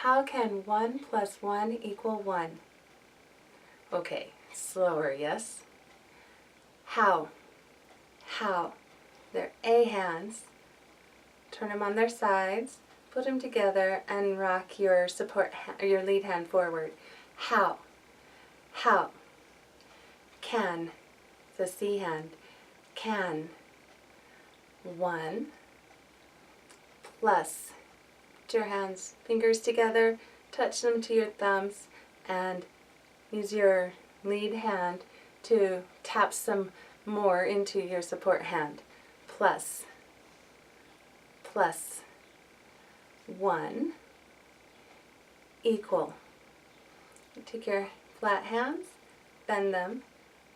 How can 1 plus 1 equal 1? Okay, slower, yes? How? How? They're A hands. Turn them on their sides, put them together, and rock your your lead hand forward. How? How? Can, the C hand, can 1 plus, put your hands, fingers together, touch them to your thumbs, and use your lead hand to tap some more into your support hand. Plus 1 equal. Take your flat hands, bend them,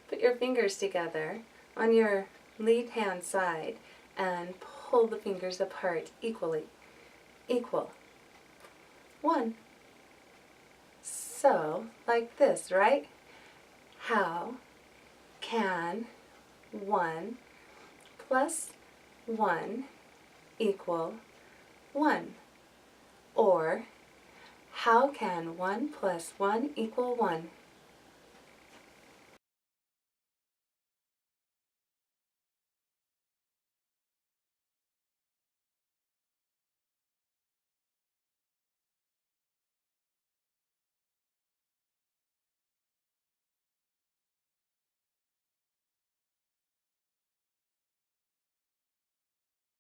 put your fingers together on your lead hand side, and pull the fingers apart equally. Equal. 1. So, like this, right? How can 1 plus 1 equal 1? Or, how can 1 plus 1 equal 1?